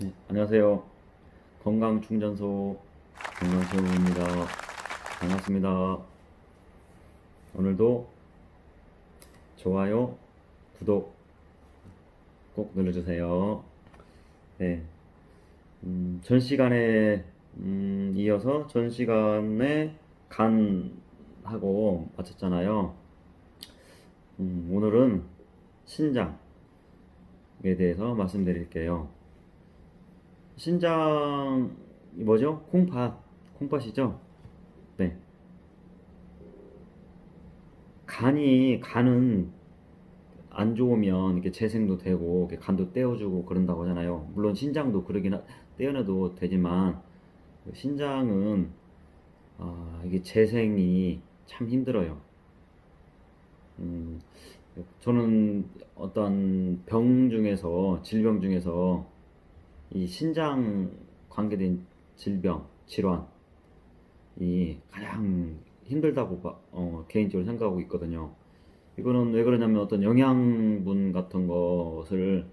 네, 안녕하세요. 건강충전소 건강체육입니다. 반갑습니다. 오늘도 좋아요, 구독 꼭 눌러주세요. 네, 전 시간에 이어서 전 시간에 간하고 마쳤잖아요. 오늘은 신장에 대해서 말씀드릴게요. 신장이 뭐죠? 콩팥이죠? 네. 간은 안 좋으면 이렇게 재생도 되고 이렇게 간도 떼어주고 그런다고 하잖아요. 물론 신장도 떼어내도 되지만 그 신장은 이게 재생이 참 힘들어요. 음, 저는 어떤 질병 중에서 이 신장 관계된 질환이 가장 힘들다고 개인적으로 생각하고 있거든요. 이거는 왜 그러냐면 어떤 영양분 같은 것을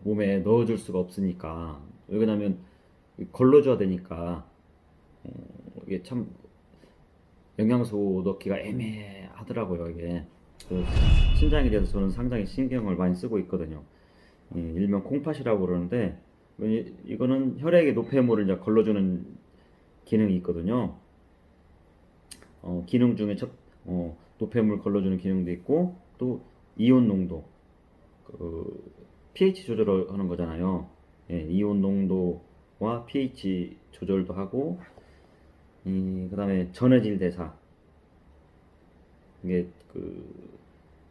몸에 넣어줄 수가 없으니까. 왜 그러냐면 걸러줘야 되니까 이게 참 영양소 넣기가 애매하더라고요 이게. 그 신장에 대해서 저는 상당히 신경을 많이 쓰고 있거든요. 일명 콩팥이라고 그러는데 이거는 혈액의 노폐물을 이제 걸러주는 기능이 있거든요. 기능 중에 노폐물 걸러주는 기능도 있고 또 이온 농도, 그 pH 조절을 하는 거잖아요. 예, 이온 농도와 pH 조절도 하고, 그다음에 전해질 대사. 이게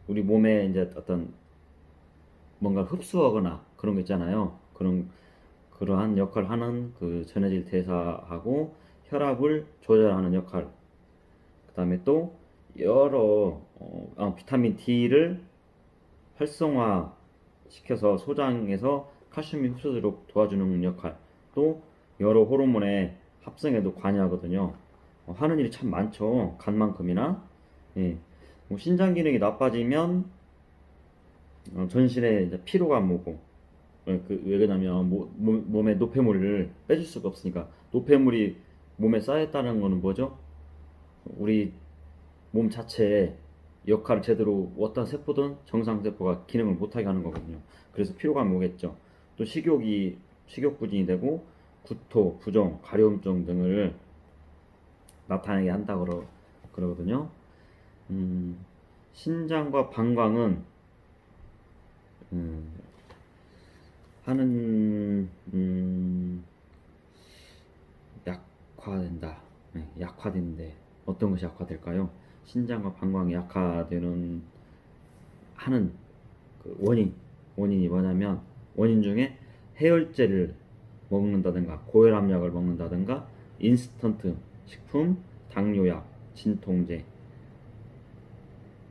우리 몸에 이제 어떤 뭔가 흡수하거나 그런 거 있잖아요. 그러한 역할을 하는 그 전해질 대사하고 혈압을 조절하는 역할. 그다음에 또 비타민 D를 활성화 시켜서 소장에서 칼슘이 흡수되도록 도와주는 역할, 또 여러 호르몬의 합성에도 관여하거든요. 하는 일이 참 많죠. 간만큼이나. 예. 뭐 신장 기능이 나빠지면 전신에 이제 피로감 오고, 왜 그러냐면 몸에 노폐물을 빼줄 수가 없으니까. 노폐물이 몸에 쌓였다는 거는 뭐죠? 우리 몸 자체에 역할을 제대로 어떤 세포든 정상세포가 기능을 못하게 하는 거거든요. 그래서 피로감이 오겠죠. 또 식욕부진이 되고 구토, 부종, 가려움증 등을 나타나게 그러거든요. 음, 신장과 방광은 음, 하는 약화된다. 네, 약화된데 어떤 것이 약화될까요? 신장과 방광이 약화되는 하는 그 원인이 뭐냐면, 원인 중에 해열제를 먹는다든가 고혈압약을 먹는다든가 인스턴트 식품, 당뇨약, 진통제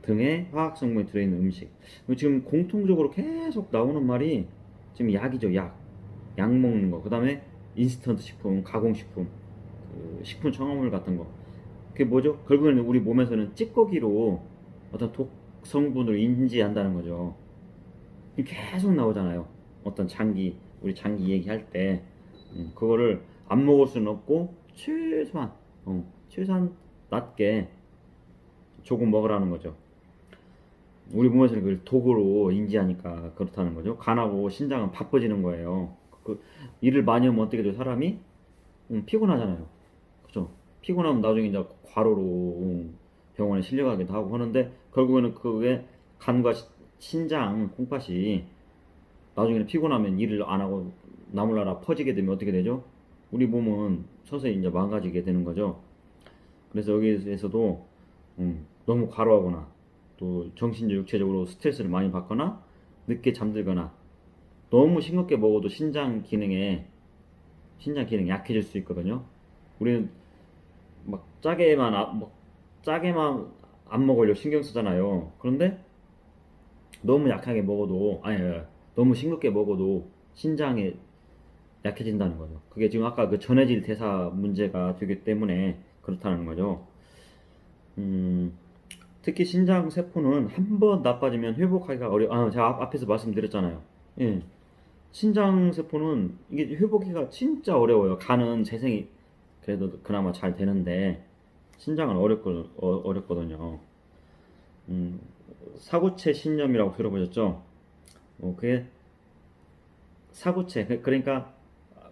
등의 화학 성분이 들어있는 음식. 지금 공통적으로 계속 나오는 말이 지금 약이죠. 약 먹는 거. 그다음에 인스턴트 식품, 가공식품, 그 식품 첨가물 같은 거. 그게 뭐죠? 결국에는 우리 몸에서는 찌꺼기로 어떤 독 성분을 인지한다는 거죠. 계속 나오잖아요. 우리 장기 얘기할 때, 그거를 안 먹을 수는 없고, 최소한 낮게 조금 먹으라는 거죠. 우리 몸에서는 그걸 독으로 인지하니까 그렇다는 거죠. 간하고 신장은 바빠지는 거예요. 그 일을 많이 하면 어떻게 돼요? 사람이 피곤하잖아요. 그죠? 피곤하면 나중에 이제 과로로 병원에 실려가기도 하고 하는데, 결국에는 그게 간과 신장, 콩팥이 나중에는 피곤하면 일을 안 하고 나몰라라 퍼지게 되면 어떻게 되죠? 우리 몸은 서서히 이제 망가지게 되는 거죠. 그래서 여기에서도 너무 과로하거나 또 정신적 육체적으로 스트레스를 많이 받거나 늦게 잠들거나 너무 싱겁게 먹어도 신장 기능이 약해질 수 있거든요. 우리는 막 짜게만 안 먹으려 신경 쓰잖아요. 그런데 너무 약하게 먹어도 너무 싱겁게 먹어도 신장에 약해진다는 거죠. 그게 지금 아까 그 전해질 대사 문제가 되기 때문에 그렇다는 거죠. 음, 특히 신장 세포는 한 번 나빠지면 회복하기가 제가 앞에서 말씀드렸잖아요. 예. 신장 세포는 이게 회복하기가 진짜 어려워요. 간은 재생이 그래도 그나마 잘 되는데 신장은 어렵거든요. 음, 사구체 신염이라고 들어보셨죠? 그게 사구체 그러니까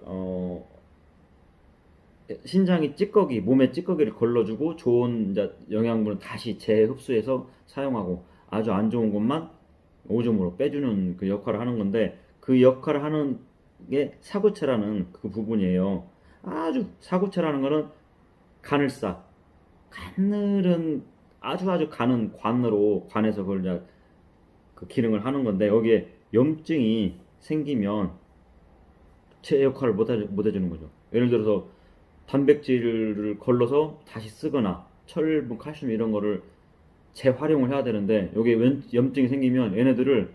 어, 신장이 찌꺼기 몸에 찌꺼기를 걸러주고 좋은 이제 영양분을 다시 재흡수해서 사용하고 아주 안 좋은 것만 오줌으로 빼주는 그 역할을 하는 건데 그 역할을 하는 게 사구체라는 그 부분이에요. 아주 사구체라는 거는 간을 싸. 간을은 아주 가는 관에서 그걸 이제 그 기능을 하는 건데 여기에 염증이 생기면 제 역할을 못 해주는 거죠. 예를 들어서 단백질을 걸러서 다시 쓰거나 철분, 칼슘 이런 거를 재활용을 해야 되는데 여기에 염증이 생기면 얘네들을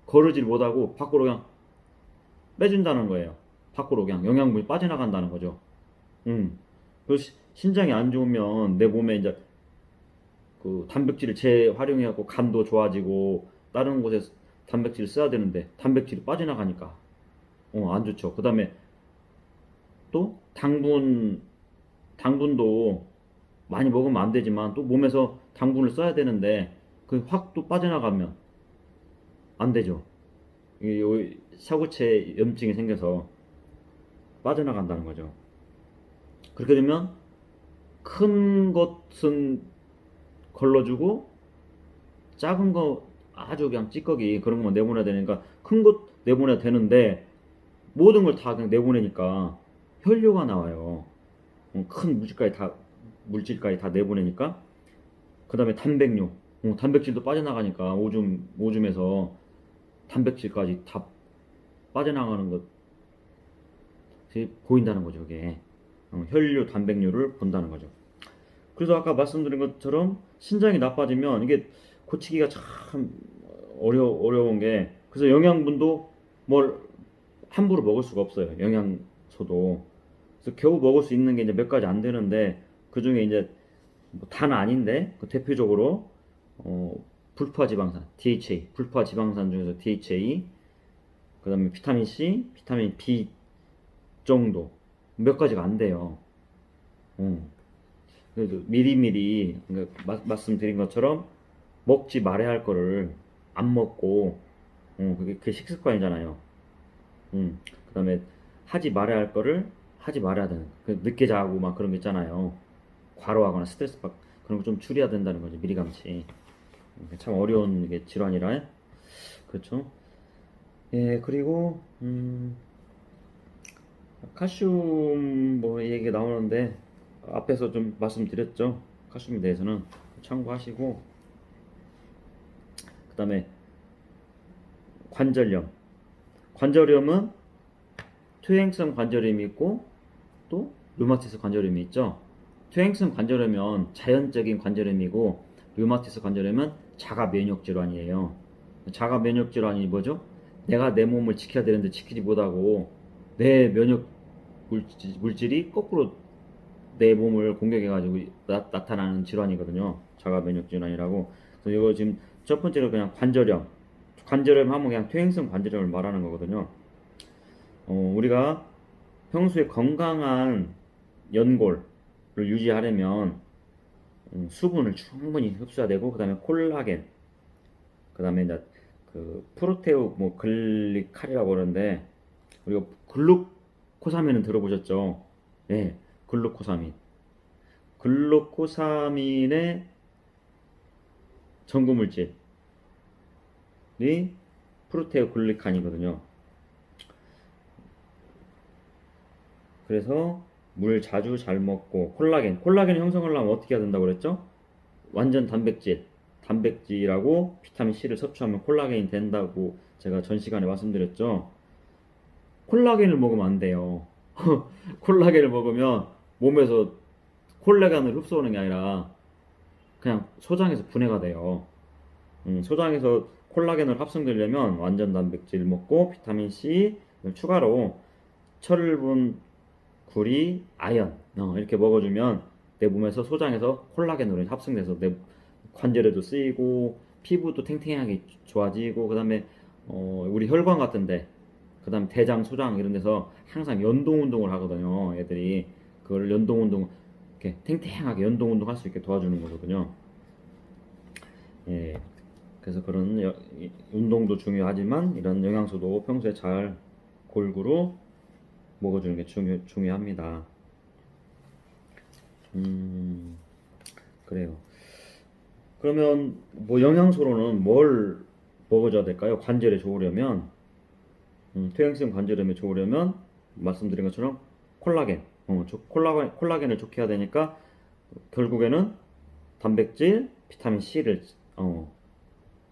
거르질 못하고 밖으로 그냥 빼준다는 거예요. 밖으로 그냥 영양분이 빠져나간다는 거죠. 그 신장이 안 좋으면 내 몸에 이제 그 단백질을 재활용해갖고 간도 좋아지고 다른 곳에 단백질을 써야 되는데 단백질이 빠져나가니까 안 좋죠. 그 다음에 또 당분도 많이 먹으면 안 되지만 또 몸에서 당분을 써야 되는데 그 확 또 빠져나가면 안 되죠. 이 사구체 염증이 생겨서 빠져나간다는 거죠. 그렇게 되면 큰 것은 걸러주고 작은 거 아주 그냥 찌꺼기 그런 것만 내보내야 되니까 큰 것 내보내야 되는데 모든 걸 다 그냥 내보내니까 혈뇨가 나와요. 큰 물질까지 다 내보내니까 그 다음에 단백뇨 단백질도 빠져나가니까 오줌에서 단백질까지 다 빠져나가는 것이 보인다는 거죠. 이게 혈뇨 단백뇨를 본다는 거죠. 그래서 아까 말씀드린 것처럼 신장이 나빠지면 이게 고치기가 참 어려운 게 그래서 영양분도 뭘 함부로 먹을 수가 없어요. 영양소도. 그래서 겨우 먹을 수 있는 게 이제 몇 가지 안 되는데 그 중에 이제 다는 아닌데 그 대표적으로 불포화 지방산 DHA 불포화 지방산 중에서 DHA 그다음에 비타민 C, 비타민 B 정도 몇 가지가 안 돼요. 그래도 미리미리 그러니까 말씀드린 것처럼 먹지 말아야 할 거를 안 먹고 그게 식습관이잖아요. 그다음에 하지 말아야 할 거를 하지 말아야 되는 늦게 자고 막 그런 거 있잖아요. 과로하거나 스트레스 받 그런 거 좀 줄여야 된다는 거죠. 미리감치. 참 어려운 게 질환이라 그렇죠. 예 그리고 칼슘 뭐 얘기 나오는데 앞에서 좀 말씀드렸죠. 칼슘에 대해서는 참고하시고 그 다음에 관절염은 퇴행성 관절염이 있고 또 류마티스 관절염이 있죠. 퇴행성 관절염은 자연적인 관절염이고 류마티스 관절염은 자가 면역 질환이에요. 자가 면역 질환이 뭐죠? 내가 내 몸을 지켜야 되는데 지키지 못하고 내 면역 물질이 거꾸로 내 몸을 공격해가지고 나타나는 질환이거든요. 자가 면역 질환이라고. 그래서 이거 지금 첫 번째로 그냥 관절염 하면 그냥 퇴행성 관절염을 말하는 거거든요. 우리가 평소에 건강한 연골을 유지하려면 수분을 충분히 흡수해야 되고 그다음에 콜라겐 그다음에 이제 그 프로테오 뭐 글리칼이라고 그러는데 우리가 글루코사민은 들어보셨죠? 네, 글루코사민의 전구물질이 프로테오 글리칸이거든요. 그래서 물 자주 잘 먹고 콜라겐 형성을 하면 어떻게 해야 된다고 그랬죠? 완전 단백질하고 비타민 C를 섭취하면 콜라겐이 된다고 제가 전 시간에 말씀드렸죠. 콜라겐을 먹으면 안 돼요. 콜라겐을 먹으면 몸에서 콜라겐을 흡수하는 게 아니라 그냥 소장에서 분해가 돼요. 소장에서 콜라겐을 합성되려면 완전 단백질 먹고 비타민 C 추가로 철분, 구리, 아연 이렇게 먹어주면 내 몸에서 소장에서 콜라겐으로 합성돼서 내 관절에도 쓰이고 피부도 탱탱하게 좋아지고 그 다음에 우리 혈관 같은데 그다음에 대장, 소장 이런 데서 항상 연동 운동을 하거든요. 애들이 그걸 연동 운동 이렇게 탱탱하게 연동 운동 할 수 있게 도와주는 거거든요. 예. 그래서 그런 운동도 중요하지만 이런 영양소도 평소에 잘 골고루 먹어주는 게 중요합니다. 그래요. 그러면 뭐 영양소로는 뭘 먹어줘야 될까요? 관절에 좋으려면, 퇴행성 관절염에 좋으려면 말씀드린 것처럼 콜라겐, 콜라겐을 좋게 해야 되니까 결국에는 단백질, 비타민 C를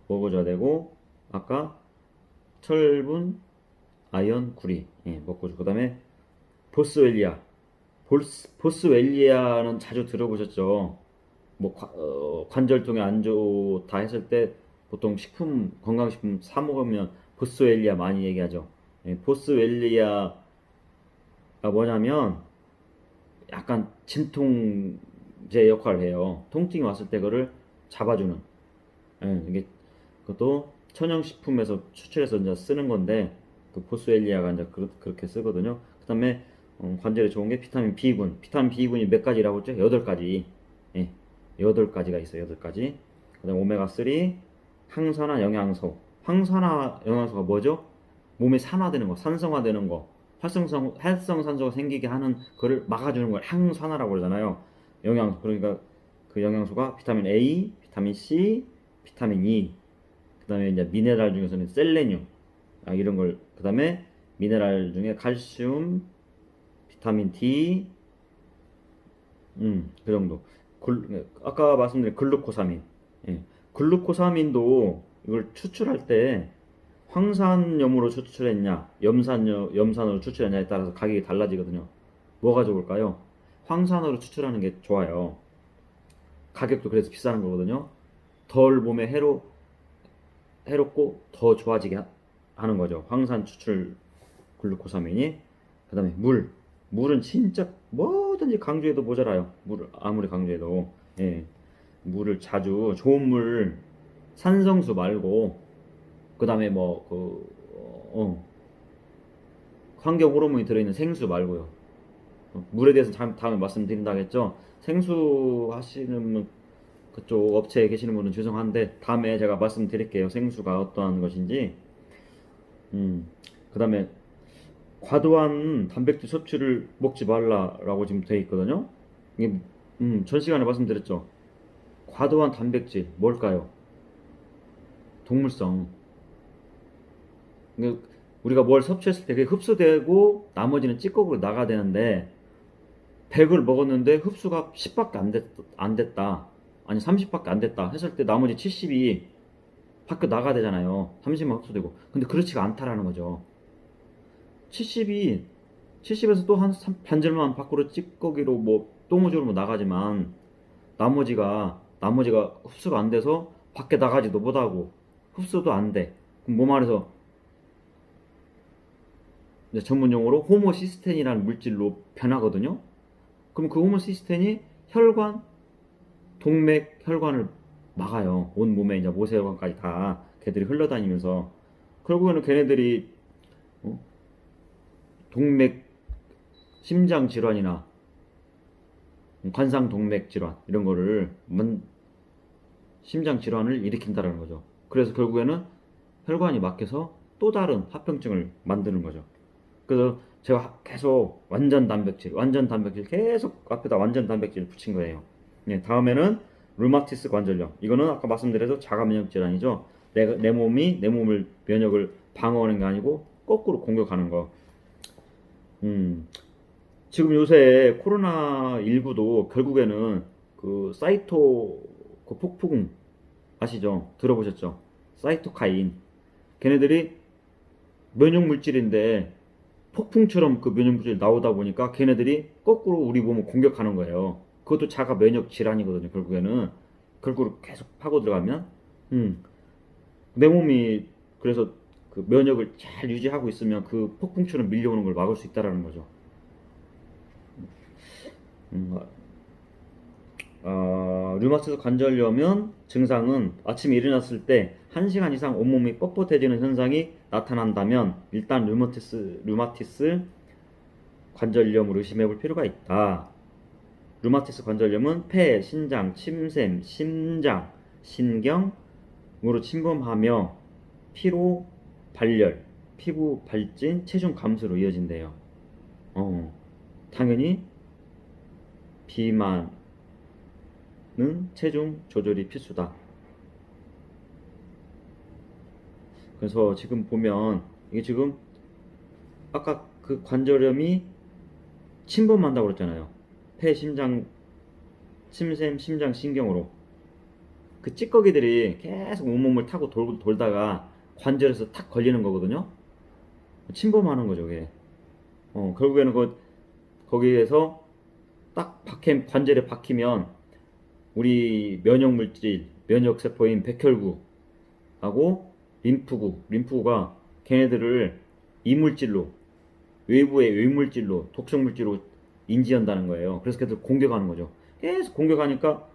먹어줘야 되고, 아까 철분, 아연, 구리 먹고, 그다음에 보스웰리아. 보스웰리아는 자주 들어보셨죠? 뭐 관절통에 안 좋다 했을 때 보통 건강식품 사 먹으면 보스웰리아 많이 얘기하죠. 보스웰리아가 뭐냐면 약간 진통제 역할을 해요. 통증이 왔을 때 그를 잡아주는. 이게 그것도 천연식품에서 추출해서 이제 쓰는 건데 그 보스웰리아가 이제 그렇게 쓰거든요. 그다음에 관절에 좋은 게 비타민 B군. 비타민 B군이 몇 가지라고 했죠? 8가지. 예. 8가지가 있어요. 8가지. 그다음 오메가3, 항산화 영양소. 항산화 영양소가 뭐죠? 몸에 산화되는 거, 산성화되는 거, 활성산소가 생기게 하는 거를 막아주는 걸 항산화라고 그러잖아요. 영양소. 그러니까 그 영양소가 비타민 A, 비타민 C, 비타민 E. 그다음에 이제 미네랄 중에서는 셀레늄. 이런 걸. 그다음에 미네랄 중에 칼슘, 비타민 D, 그 정도. 아까 말씀드린 글루코사민. 예. 글루코사민도 이걸 추출할 때 황산염으로 추출했냐, 염산으로 추출했냐에 따라서 가격이 달라지거든요. 뭐가 좋을까요? 황산으로 추출하는 게 좋아요. 가격도 그래서 비싸는 거거든요. 덜 몸에 해롭고 더 좋아지게 하는 거죠. 황산 추출 글루코사민이. 그 다음에 물은 진짜 뭐든지 강조해도 모자라요. 물을 아무리 강조해도. 예. 물을 자주 좋은 물, 산성수 말고 그 다음에 환경 호르몬이 들어있는 생수 말고요. 물에 대해서 다음에 말씀드린다겠죠. 생수 하시는 그쪽 업체에 계시는 분은 죄송한데 다음에 제가 말씀드릴게요. 생수가 어떠한 것인지. 그 다음에 과도한 단백질 섭취를 먹지 말라라고 지금 되어 있거든요. 이게 전 시간에 말씀드렸죠. 과도한 단백질 뭘까요? 동물성. 그러니까 우리가 뭘 섭취했을 때 그게 흡수되고 나머지는 찌꺼기로 나가야 되는데 100을 먹었는데 흡수가 10밖에 안 됐다. 아니 30밖에 안 됐다 했을 때 나머지 70이 밖에 나가야 되잖아요. 30만 흡수되고. 근데 그렇지가 않다라는 거죠. 70에서 또 한 반절만 밖으로 찌꺼기로 똥오줌으로 나가지만 나머지가 흡수가 안 돼서 밖에 나가지도 못하고 흡수도 안 돼. 그럼 몸 안에서 이제 전문 용어로 호모시스텐이라는 물질로 변하거든요. 그럼 그 호모시스텐이 혈관, 동맥, 혈관을 막아요. 온 몸에 이제 모세혈관까지 다 걔들이 흘러다니면서 결국에는 걔네들이 동맥, 심장 질환이나 관상 동맥 질환 이런 거를 심장 질환을 일으킨다라는 거죠. 그래서 결국에는 혈관이 막혀서 또 다른 합병증을 만드는 거죠. 그래서 제가 계속 완전 단백질 계속 앞에다 완전 단백질을 붙인 거예요. 네, 다음에는 류마티스 관절염. 이거는 아까 말씀드려서 자가 면역 질환이죠. 내 몸을 면역을 방어하는 게 아니고 거꾸로 공격하는 거. 지금 요새 코로나19도 결국에는 그 사이토 그 폭풍 아시죠? 들어보셨죠? 사이토카인. 걔네들이 면역 물질인데 폭풍처럼 그 면역 물질이 나오다 보니까 걔네들이 거꾸로 우리 몸을 공격하는 거예요. 그것도 자가 면역 질환이거든요. 결국은 계속 파고 들어가면 내 몸이 그래서 그 면역을 잘 유지하고 있으면 그 폭풍처럼 밀려오는 걸 막을 수 있다라는 거죠. 류마티스 관절염은 증상은 아침에 일어났을 때 1시간 이상 온몸이 뻣뻣해지는 현상이 나타난다면 일단 류마티스 관절염으로 의심해 볼 필요가 있다. 류마티스 관절염은 폐, 신장, 침샘, 심장, 신경으로 침범하며 피로, 발열, 피부 발진, 체중 감소로 이어진대요. 당연히 비만은 체중 조절이 필수다. 그래서 지금 보면 이게 지금 아까 그 관절염이 침범한다고 그랬잖아요. 폐, 심장, 침샘, 심장, 신경으로. 그 찌꺼기들이 계속 온몸을 타고 돌다가 관절에서 탁 걸리는 거거든요. 침범하는 거죠, 그게. 결국에는 거기에서 딱 관절에 박히면 우리 면역 물질, 면역 세포인 백혈구하고 림프구가 걔네들을 이물질로, 외부의 외물질로, 독성 물질로 인지한다는 거예요. 그래서 걔들 공격하는 거죠. 계속 공격하면서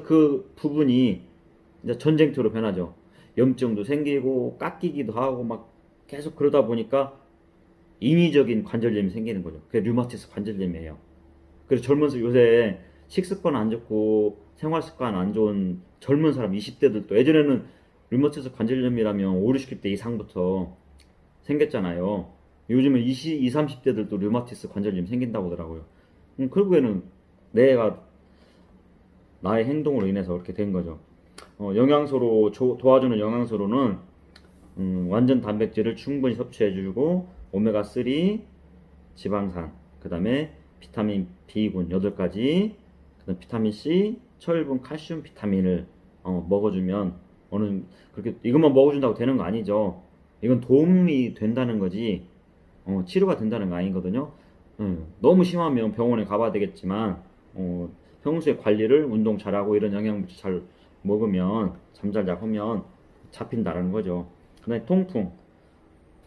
그 부분이 이제 전쟁터로 변하죠. 염증도 생기고 깎이기도 하고 막 계속 그러다 보니까 인위적인 관절염이 생기는 거죠. 그게 류마티스 관절염이에요. 그래서 요새 식습관 안 좋고 생활 습관 안 좋은 젊은 사람 20대들도 예전에는 류마티스 관절염이라면 5, 60대 이상부터 생겼잖아요. 요즘은 20, 30대들도 류마티스 관절염 생긴다고 하더라고요. 결국에는 내가 나의 행동으로 인해서 그렇게 된 거죠. 영양소로 도와주는 영양소로는 완전 단백질을 충분히 섭취해주고 오메가3, 지방산, 그 다음에 비타민 B군 8가지, 그다음 비타민 C, 철분, 칼슘, 비타민을 먹어주면 그렇게 이것만 먹어준다고 되는 거 아니죠. 이건 도움이 된다는 거지 치료가 된다는 거 아니거든요. 너무 심하면 병원에 가봐야 되겠지만 평소에 관리를 운동 잘하고 이런 영양물질 잘 먹으면 잠 잘 자면 잡힌다라는 거죠. 그다음에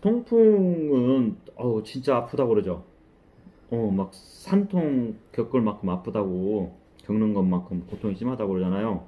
통풍은 진짜 아프다고 그러죠. 막 산통 겪을 만큼 아프다고 겪는 것만큼 고통이 심하다고 그러잖아요.